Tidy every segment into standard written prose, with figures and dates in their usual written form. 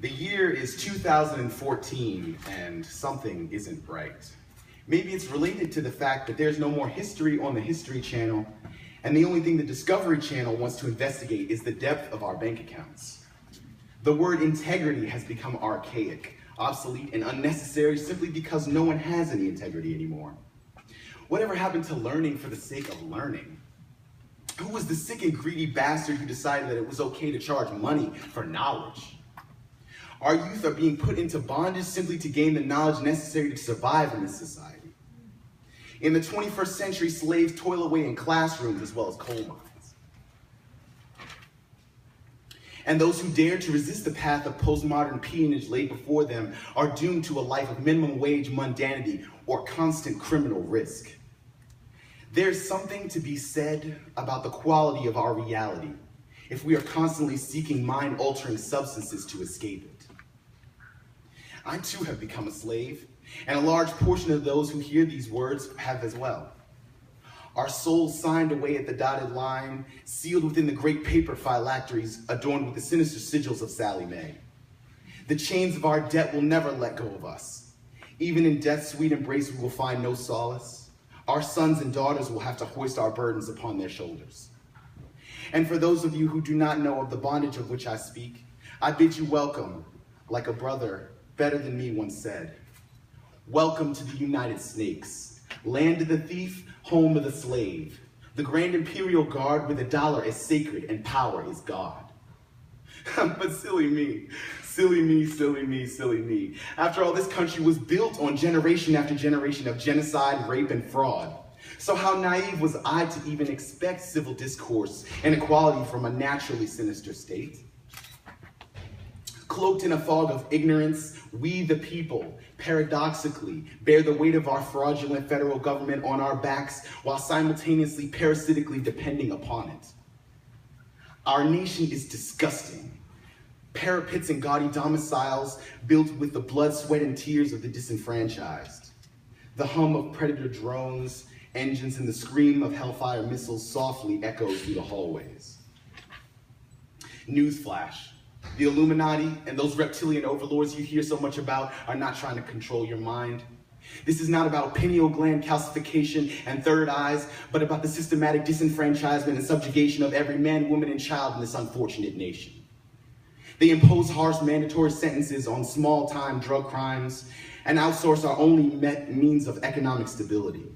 The year is 2014 and something isn't right. Maybe it's related to the fact that there's no more history on the History Channel, and the only thing the Discovery Channel wants to investigate is the depth of our bank accounts. The word integrity has become archaic, obsolete, and unnecessary simply because no one has any integrity anymore. Whatever happened to learning for the sake of learning? Who was the sick and greedy bastard who decided that it was okay to charge money for knowledge? Our youth are being put into bondage simply to gain the knowledge necessary to survive in this society. In the 21st century, slaves toil away in classrooms as well as coal mines. And those who dare to resist the path of postmodern peonage laid before them are doomed to a life of minimum wage mundanity or constant criminal risk. There's something to be said about the quality of our reality if we are constantly seeking mind-altering substances to escape it. I too have become a slave, and a large portion of those who hear these words have as well. Our souls signed away at the dotted line, sealed within the great paper phylacteries adorned with the sinister sigils of Sally Mae. The chains of our debt will never let go of us. Even in death's sweet embrace, we will find no solace. Our sons and daughters will have to hoist our burdens upon their shoulders. And for those of you who do not know of the bondage of which I speak, I bid you welcome, like a brother better than me once said. Welcome to the United Snakes, land of the thief, home of the slave, the grand imperial guard where the dollar is sacred and power is God. But silly me, silly me, silly me, silly me. After all, this country was built on generation after generation of genocide, rape, and fraud. So how naive was I to even expect civil discourse and equality from a naturally sinister state? Cloaked in a fog of ignorance, we the people, paradoxically, bear the weight of our fraudulent federal government on our backs while simultaneously parasitically depending upon it. Our nation is disgusting. Parapets and gaudy domiciles built with the blood, sweat, and tears of the disenfranchised. The hum of predator drones, engines, and the scream of hellfire missiles softly echoes through the hallways. Newsflash. The Illuminati and those reptilian overlords you hear so much about are not trying to control your mind. This is not about pineal gland calcification and third eyes, but about the systematic disenfranchisement and subjugation of every man, woman, and child in this unfortunate nation. They impose harsh mandatory sentences on small-time drug crimes and outsource our only means of economic stability.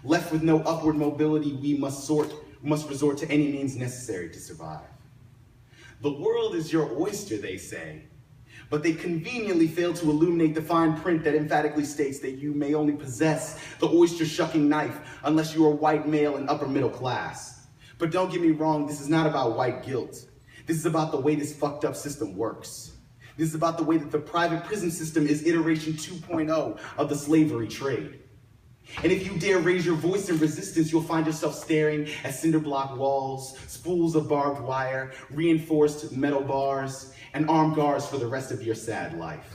Left with no upward mobility, we must resort to any means necessary to survive. The world is your oyster, they say, but they conveniently fail to illuminate the fine print that emphatically states that you may only possess the oyster-shucking knife unless you are white, male, and upper middle class. But don't get me wrong, this is not about white guilt. This is about the way this fucked up system works. This is about the way that the private prison system is iteration 2.0 of the slavery trade. And if you dare raise your voice in resistance, you'll find yourself staring at cinder block walls, spools of barbed wire, reinforced metal bars, and armed guards for the rest of your sad life.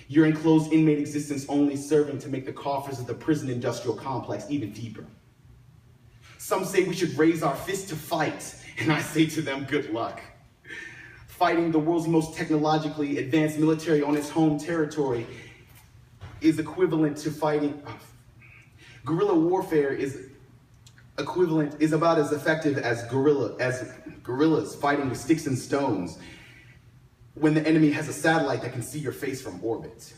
Your enclosed inmate existence only serving to make the coffers of the prison industrial complex even deeper. Some say we should raise our fists to fight, and I say to them, good luck. Fighting the world's most technologically advanced military on its home territory is equivalent to fighting... Guerrilla warfare is about as effective as guerrillas fighting with sticks and stones when the enemy has a satellite that can see your face from orbit.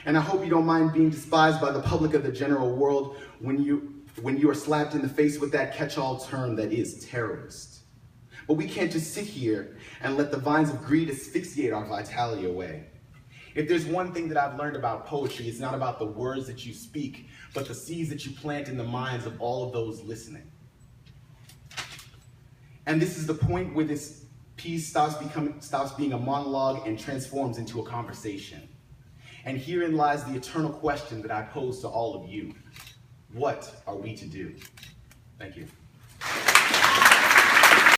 And I hope you don't mind being despised by the public of the general world when you are slapped in the face with that catch-all term that is terrorist. But we can't just sit here and let the vines of greed asphyxiate our vitality away. If there's one thing that I've learned about poetry, it's not about the words that you speak, but the seeds that you plant in the minds of all of those listening. And this is the point where this piece stops being a monologue and transforms into a conversation. And herein lies the eternal question that I pose to all of you. What are we to do? Thank you.